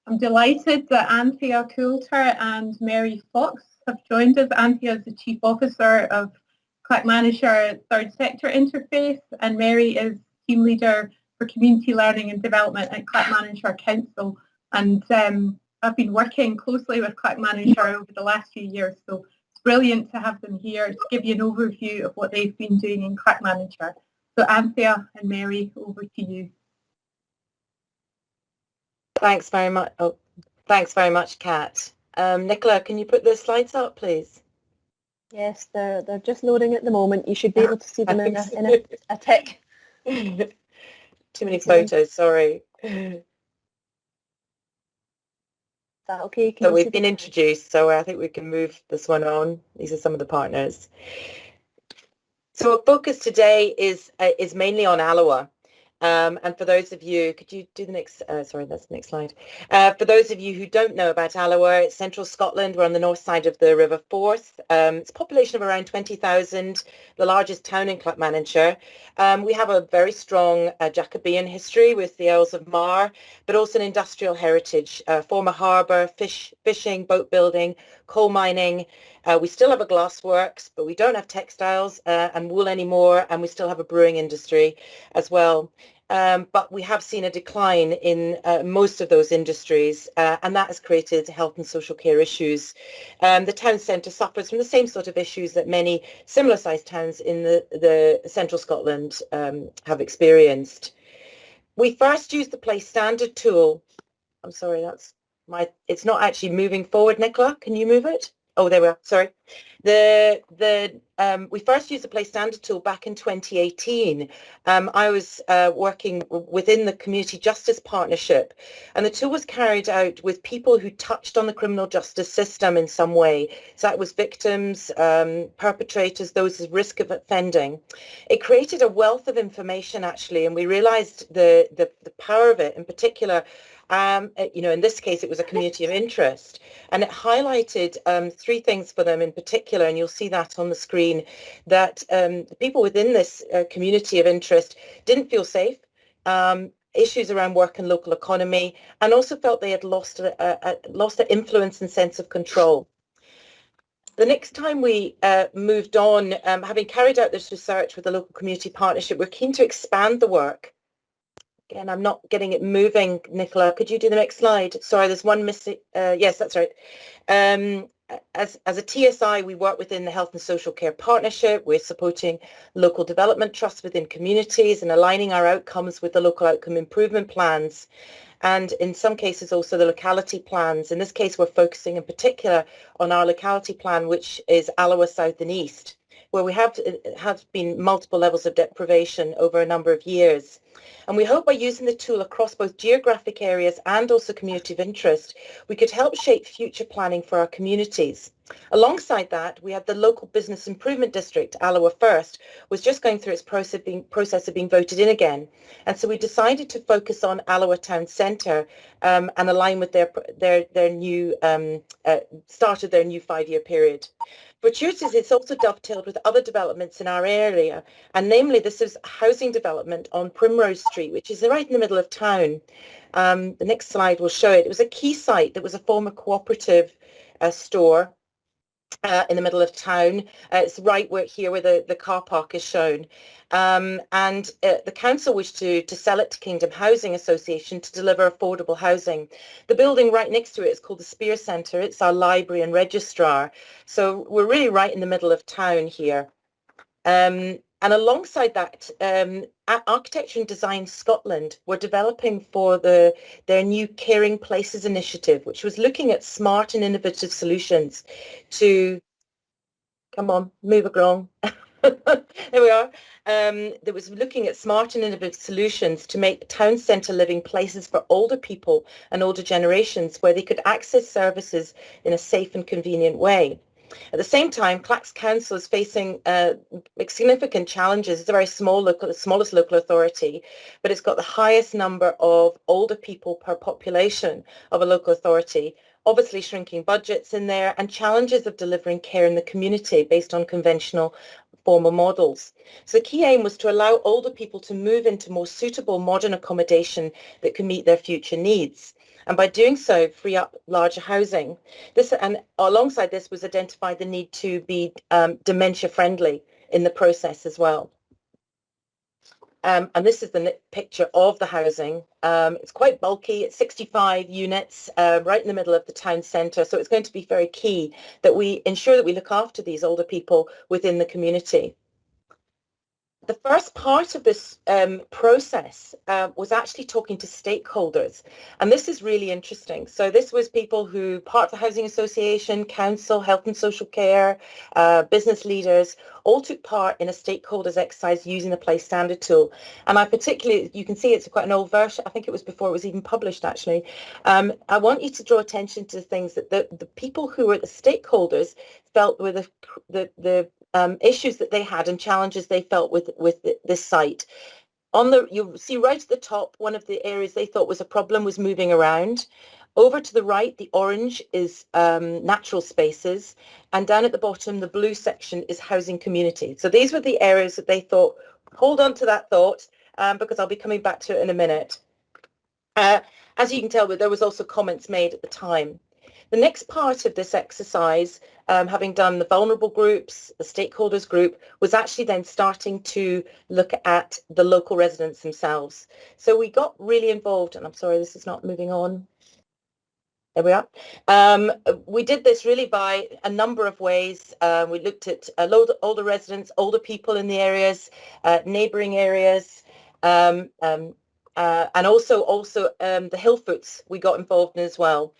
I'm delighted that Anthea Coulter and Mary Fox have joined us. Anthea is the Chief Officer of Clackmannanshire Third Sector Interface, and Mary is Team Leader for Community Learning and Development at Clackmannanshire Council. And I've been working closely with Clackmannanshire over the last few years, so it's brilliant to have them here to give you an overview of what they've been doing in Clackmannanshire. So Anthea and Mary, over to you. Thanks very much. Oh, thanks very much, Kat. Nicola, can you put the slides up, please? Yes, they're just loading at the moment. You should be able to see them in a tick. Too many photos, sorry. Is that okay? So we've been introduced, so I think we can move this one on. These are some of the partners. So our focus today is mainly on Alloa. And for those of you, could you do the next, sorry, that's the next slide. For those of you who don't know about Alloa, it's central Scotland. We're on the north side of the River Forth. It's a population of around 20,000, the largest town in Clackmannanshire. We have a very strong Jacobean history with the Earls of Mar, but also an industrial heritage, former harbour, fishing, boat building, coal mining. We still have a glassworks, but we don't have textiles and wool anymore, and we still have a brewing industry as well. But we have seen a decline in most of those industries, and that has created health and social care issues. The town centre suffers from the same sort of issues that many similar-sized towns in the central Scotland have experienced. We first used the Place Standard tool. I'm sorry, it's not actually moving forward, Nicola. Can you move it? Oh, there we are. Sorry. We first used the Place Standard tool back in 2018. I was working within the Community Justice Partnership, and the tool was carried out with people who touched on the criminal justice system in some way. So that was victims, perpetrators, those at risk of offending. It created a wealth of information, actually, and we realised the power of it. In particular, in this case, it was a community of interest, and it highlighted three things for them in particular, and you'll see that on the screen, that the people within this community of interest didn't feel safe, issues around work and local economy, and also felt they had lost their influence and sense of control. The next time we moved on, having carried out this research with the local community partnership, we're keen to expand the work. Again, I'm not getting it moving, Nicola. Could you do the next slide? Sorry, there's one missing. Yes, that's right. As a TSI, we work within the Health and Social Care Partnership. We're supporting local development trusts within communities and aligning our outcomes with the local outcome improvement plans. And in some cases, also the locality plans. In this case, we're focusing in particular on our locality plan, which is Alloa South and East, where we have been multiple levels of deprivation over a number of years. And we hope by using the tool across both geographic areas and also community of interest, we could help shape future planning for our communities. Alongside that, we had the local business improvement district, Alloa First, was just going through its process of being voted in again. And so we decided to focus on Alloa Town Centre and align with their new start of their new 5-year period. Fortuitous, it's also dovetailed with other developments in our area, and namely this is housing development on Primrose Street, which is right in the middle of town. The next slide will show it. It was a key site that was a former cooperative store in the middle of town. It's right where the car park is shown. The council wished to sell it to Kingdom Housing Association to deliver affordable housing. The building right next to it is called the Spear Centre. It's our library and registrar. So we're really right in the middle of town here. And alongside that, Architecture and Design Scotland were developing for their new Caring Places initiative, which was looking at smart and innovative solutions to, come on, move along. There we are. That was looking at smart and innovative solutions to make town centre living places for older people and older generations where they could access services in a safe and convenient way. At the same time, Clacks Council is facing significant challenges. It's a very smallest local authority, but it's got the highest number of older people per population of a local authority. Obviously shrinking budgets in there and challenges of delivering care in the community based on conventional formal models. So the key aim was to allow older people to move into more suitable modern accommodation that can meet their future needs. and by doing so free up larger housing. This, and alongside this, was identified the need to be dementia friendly in the process as well. And this is the picture of the housing. It's quite bulky. It's 65 units right in the middle of the town centre. So it's going to be very key that we ensure that we look after these older people within the community. The first part of this process was actually talking to stakeholders, and this is really interesting. So this was people who, part of the Housing Association, council, health and social care, business leaders, all took part in a stakeholders exercise using the Place Standard tool. And I particularly, you can see it's quite an old version. I think it was before it was even published, actually. I want you to draw attention to the things that the people who were the stakeholders felt were the issues that they had and challenges they felt with this site. You'll see right at the top, one of the areas they thought was a problem was moving around. Over to the right, the orange is natural spaces, and down at the bottom, the blue section is housing community. So these were the areas that they thought, hold on to that thought, because I'll be coming back to it in a minute. As you can tell, there was also comments made at the time. The next part of this exercise, having done the vulnerable groups, the stakeholders group, was actually then starting to look at the local residents themselves. So we got really involved, and I'm sorry, this is not moving on. There we are. We did this really by a number of ways. We looked at older residents, older people in the areas, neighbouring areas, and also the Hillfoots we got involved in as well.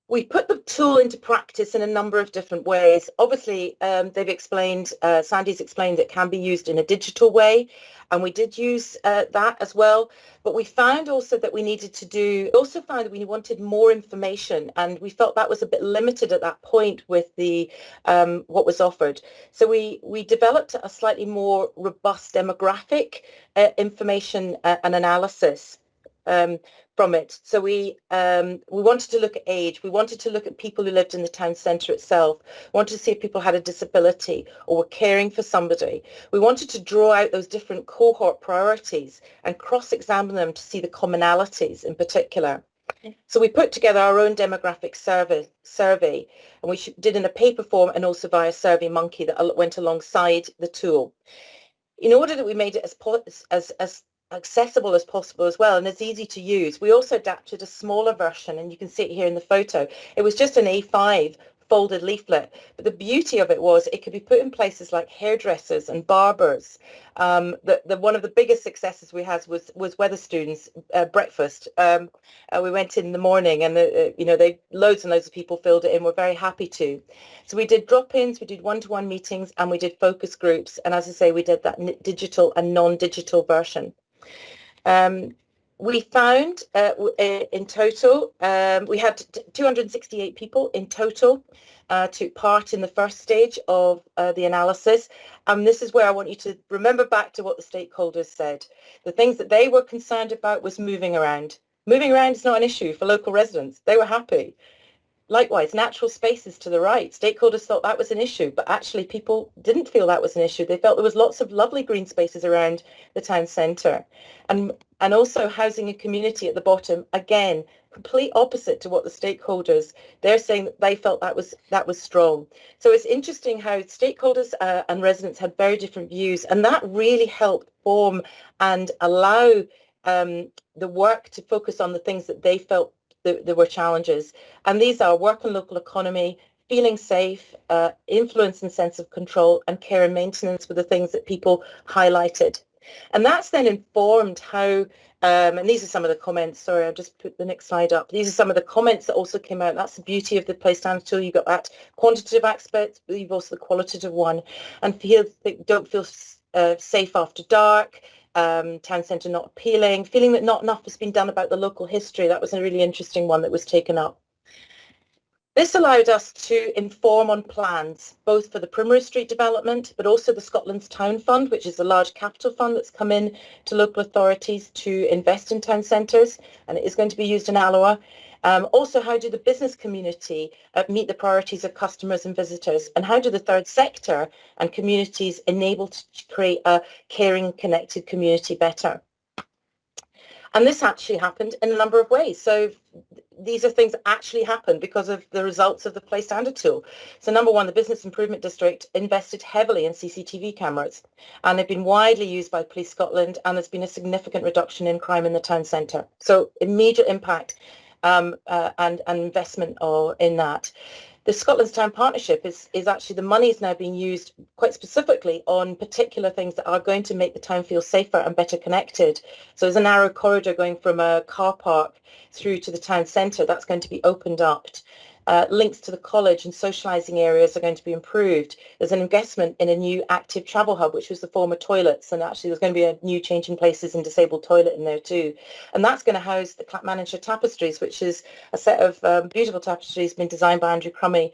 We put the tool into practice in a number of different ways. Obviously, they've explained, Sandy's explained it can be used in a digital way, and we did use that as well. But we found also that we wanted more information, and we felt that was a bit limited at that point with the what was offered. So we developed a slightly more robust demographic information and analysis from it. So we wanted to look at age. We wanted to look at people who lived in the town centre itself. We wanted to see if people had a disability or were caring for somebody. We wanted to draw out those different cohort priorities and cross-examine them to see the commonalities in particular. So we put together our own demographic survey, and we did in a paper form and also via SurveyMonkey that went alongside the tool. In order that we made it as accessible as possible as well and as easy to use, we also adapted a smaller version, and you can see it here in the photo. It was just an A5 folded leaflet, but the beauty of it was it could be put in places like hairdressers and barbers. One of the biggest successes we had was Wetherspoon's breakfast. We went in the morning, and loads and loads of people filled it in. We're very happy to. So we did drop-ins, we did one-to-one meetings, and we did focus groups. And as I say, we did that digital and non-digital version. We found in total, we had 268 people in total took part in the first stage of the analysis. And this is where I want you to remember back to what the stakeholders said. The things that they were concerned about was moving around. Moving around is not an issue for local residents. They were happy. Likewise, natural spaces to the right. Stakeholders thought that was an issue, but actually people didn't feel that was an issue. They felt there was lots of lovely green spaces around the town centre. And also housing a community at the bottom, again, complete opposite to what the stakeholders, they're saying that they felt that was strong. So it's interesting how stakeholders and residents had very different views, and that really helped form and allow the work to focus on the things that they felt there were challenges. And these are work and local economy, feeling safe, influence and sense of control, and care and maintenance were the things that people highlighted. And that's then informed how, and these are some of the comments, sorry, I'll just put the next slide up. These are some of the comments that also came out. That's the beauty of the Place Standard tool. You've got that quantitative aspect, but you've also the qualitative one. And don't feel safe after dark, town centre not appealing, feeling that not enough has been done about the local history. That was a really interesting one that was taken up. This allowed us to inform on plans, both for the Primrose Street development, but also the Scotland's Town Fund, which is a large capital fund that's come in to local authorities to invest in town centres, and it is going to be used in Alloa. Also, how do the business community meet the priorities of customers and visitors? And how do the third sector and communities enable to create a caring, connected community better? And this actually happened in a number of ways. So these are things that actually happened because of the results of the Play Standard tool. So number one, the Business Improvement District invested heavily in CCTV cameras, and they've been widely used by Police Scotland, and there's been a significant reduction in crime in the town centre. So immediate impact and investment in that. The Scotland's Town Partnership is actually, the money is now being used quite specifically on particular things that are going to make the town feel safer and better connected. So there's a narrow corridor going from a car park through to the town centre that's going to be opened up. Links to the college and socialising areas are going to be improved. There's an investment in a new active travel hub, which was the former toilets, and actually there's going to be a new changing places and disabled toilet in there too. And that's going to house the Clackmannanshire tapestries, which is a set of beautiful tapestries been designed by Andrew Crummey,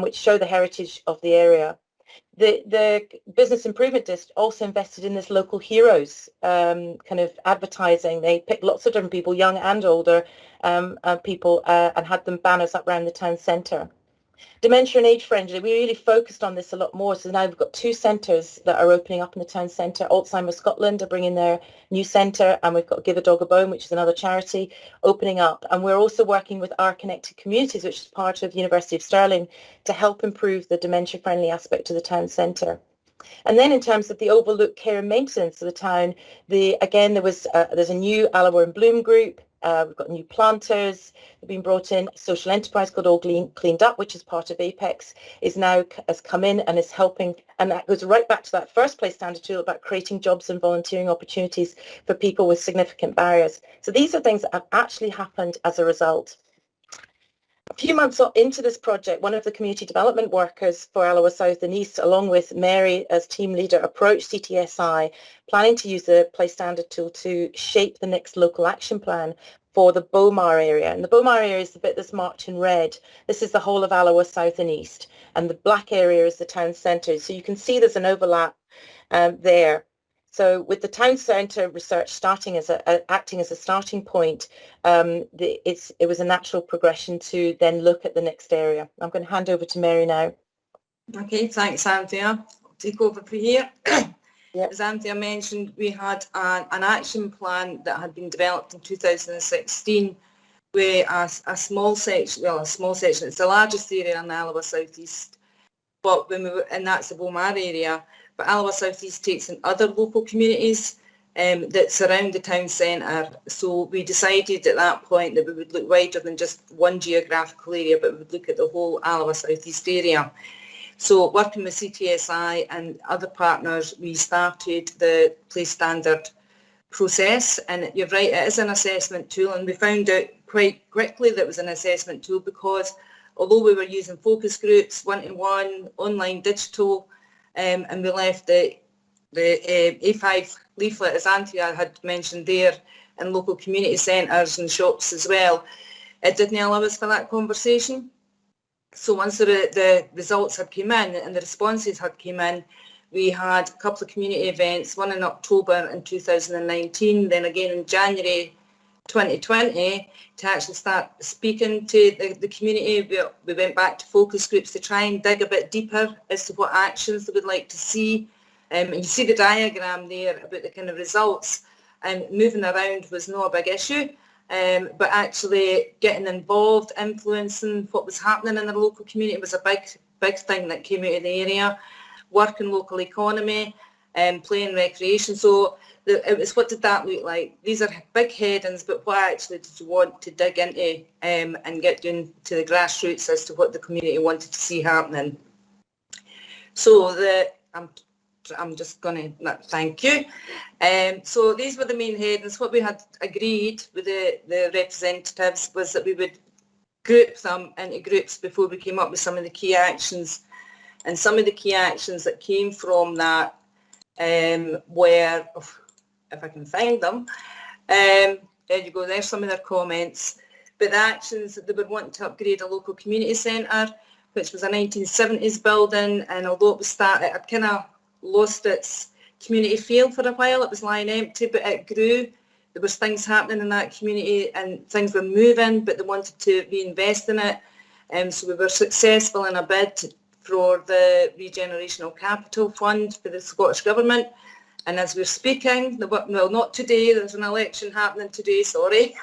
which show the heritage of the area. The Business Improvement District also invested in this local heroes kind of advertising. They picked lots of different people, young and older people, and had them banners up around the town centre. Dementia and age friendly, we really focused on this a lot more. So now we've got 2 centres that are opening up in the town centre. Alzheimer's Scotland are bringing their new centre, and we've got Give a Dog a Bone, which is another charity, opening up. And we're also working with Our Connected Communities, which is part of the University of Stirling, to help improve the dementia friendly aspect of the town centre. And then in terms of the overlook care and maintenance of the town, there's a new Allower and Bloom group. We've got new planters have been brought in. Social enterprise called All Cleaned Up, which is part of Apex, has come in and is helping. And that goes right back to that first Play Standard tool about creating jobs and volunteering opportunities for people with significant barriers. So these are things that have actually happened as a result. A few months into this project, one of the community development workers for Alloa South and East, along with Mary as team leader, approached CTSI, planning to use the Play Standard tool to shape the next local action plan for the Beaumar area. And the Beaumar area is the bit that's marked in red. This is the whole of Alloa South and East. And the black area is the town centre. So you can see there's an overlap there. So with the town centre research acting as a starting point, it was a natural progression to then look at the next area. I'm going to hand over to Mary now. Okay, thanks, Anthea. I'll take over for here. Yep. As Anthea mentioned, we had an action plan that had been developed in 2016 with a small section, it's the largest area in Alloa South East, and that's the Beaumar area. But Alloa South East takes in other local communities that surround the town centre. So we decided at that point that we would look wider than just one geographical area, but we would look at the whole Alloa South East area. So working with CTSI and other partners, we started the Play Standard process. And you're right, it is an assessment tool. And we found out quite quickly that it was an assessment tool because although we were using focus groups, one-to-one, online digital, and we left the A5 leaflet, as Anthea had mentioned there, in local community centres and shops as well, it didn't allow us for that conversation. So once the results had come in and the responses had come in, we had a couple of community events, one in October in 2019, then again in January 2020, to actually start speaking to the community. We went back to focus groups to try and dig a bit deeper as to what actions they would like to see. And you see the diagram there about the kind of results, and moving around was not a big issue, but actually getting involved, influencing what was happening in the local community was a big thing that came out of the area. Working local economy and playing recreation. So it was, what did that look like? These are big headings, but what actually did you want to dig into and get down to the grassroots as to what the community wanted to see happening? So I'm just going to thank you. So these were the main headings. What we had agreed with the representatives was that we would group them into groups before we came up with some of the key actions. And some of the key actions that came from that were, if I can find them, there you go, there's some of their comments. But the actions that they would want to upgrade a local community centre, which was a 1970s building, and although it was started, it kind of lost its community feel for a while. It was lying empty, but it grew. There was things happening in that community and things were moving, but they wanted to reinvest in it. So we were successful in a bid for the Regenerational Capital Fund for the Scottish Government, And as we're speaking, well, not today, there's an election happening today, sorry.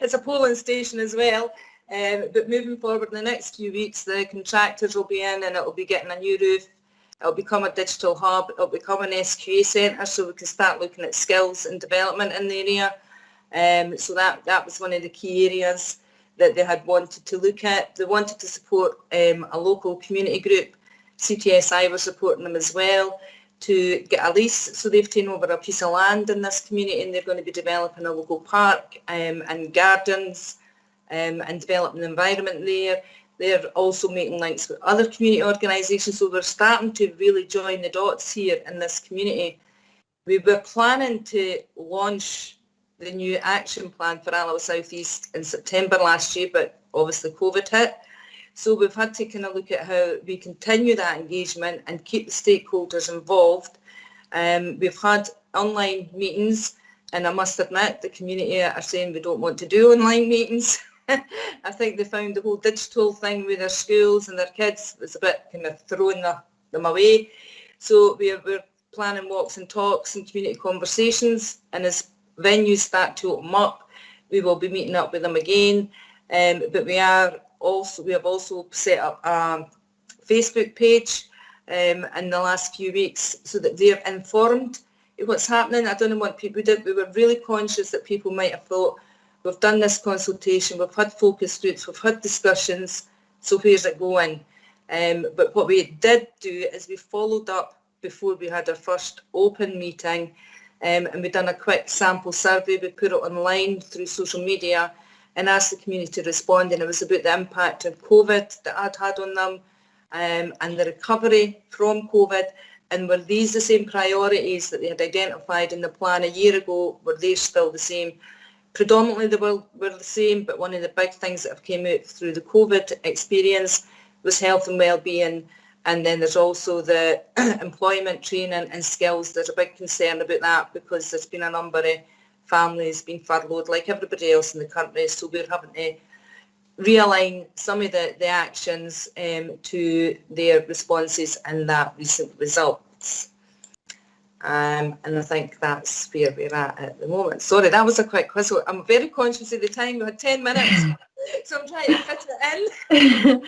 It's a polling station as well. But moving forward in the next few weeks, the contractors will be in and it'll be getting a new roof. It'll become a digital hub. It'll become an SQA centre, so we can start looking at skills and development in the area. So that was one of the key areas that they had wanted to look at. They wanted to support a local community group. CTSI were supporting them as well to get a lease. So they've taken over a piece of land in this community and they're going to be developing a local park and gardens and developing the environment there. They're also making links with other community organisations. So we're starting to really join the dots here in this community. We were planning to launch the new action plan for Alloa South East in September last year, but obviously COVID hit. So we've had to kind of look at how we continue that engagement and keep the stakeholders involved. We've had online meetings, and I must admit the community are saying we don't want to do online meetings. I think they found the whole digital thing with their schools and their kids was a bit kind of throwing them away. So we're planning walks and talks and community conversations, and as venues start to open up, we will be meeting up with them again. But we have also set up a Facebook page in the last few weeks so that they're informed of what's happening. I don't know what people did. We were really conscious that people might have thought, we've done this consultation, we've had focus groups, we've had discussions, so where's it going? But what we did do is we followed up before we had our first open meeting, and we've done a quick sample survey. We put it online through social media and asked the community to respond, and it was about the impact of COVID that I'd had on them and the recovery from COVID, and were these the same priorities that they had identified in the plan a year ago? Were they still the same? Predominantly they were the same, but one of the big things that have came out through the COVID experience was health and well-being, and then there's also the employment training and skills. There's a big concern about that because there's been a number of families being furloughed like everybody else in the country, so we're having to realign some of the actions to their responses and that recent results. And I think that's where we're at the moment. Sorry, that was a quick whistle. I'm very conscious of the time. We had 10 minutes, so I'm trying to fit it in.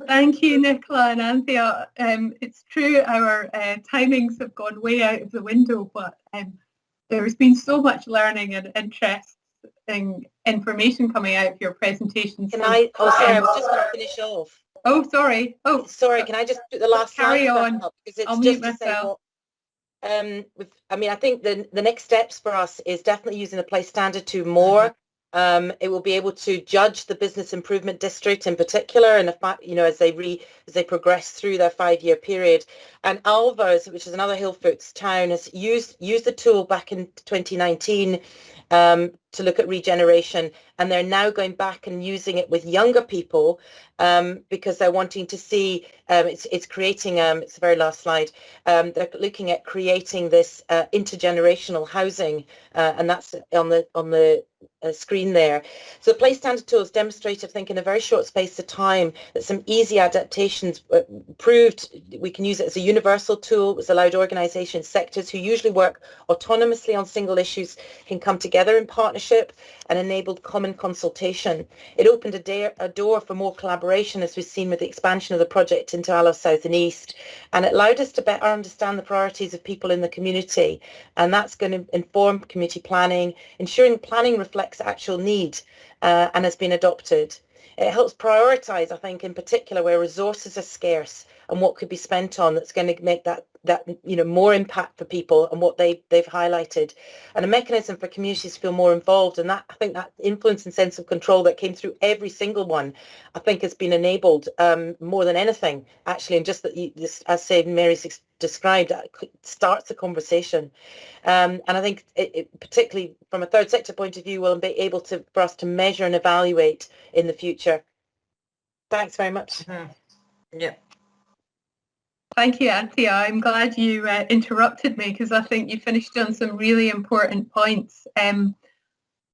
Thank you, Nicola and Anthea. It's true, our timings have gone way out of the window, but there's been so much learning and interesting information coming out of your presentation. I was just going to finish off. Oh, sorry. Oh, sorry. Can I just do the last carry slide? on? Because it's I'll just mute to say myself. I think the next steps for us is definitely using the place standard 2 more. It will be able to judge the business improvement district in particular, and as they progress through their 5-year period. And Alva, which is another Hill Folks town, has used the tool back in 2019 to look at regeneration, and they're now going back and using it with younger people because they're wanting to see it's creating it's the very last slide. They're looking at creating this intergenerational housing, and that's on the screen there. So the place standard tool has demonstrated, I think, in a very short space of time that some easy adaptations proved we can use it as a universal tool. It's allowed organisations, sectors who usually work autonomously on single issues can come together in partnership and enabled common consultation. It opened a door for more collaboration, as we've seen with the expansion of the project into Alloa South and East, and it allowed us to better understand the priorities of people in the community, and that's going to inform community planning, ensuring planning reflects actual need and has been adopted. It helps prioritise, I think, in particular where resources are scarce and what could be spent on that's going to make that more impact for people and what they've highlighted, and a mechanism for communities to feel more involved. And that, I think, that influence and sense of control that came through every single one, I think, has been enabled more than anything, actually. And just that, as Mary's described, starts the conversation. And I think it particularly from a third sector point of view will be able for us to measure and evaluate in the future. Thanks very much. Yeah. Thank you, Anthea. I'm glad you interrupted me because I think you finished on some really important points.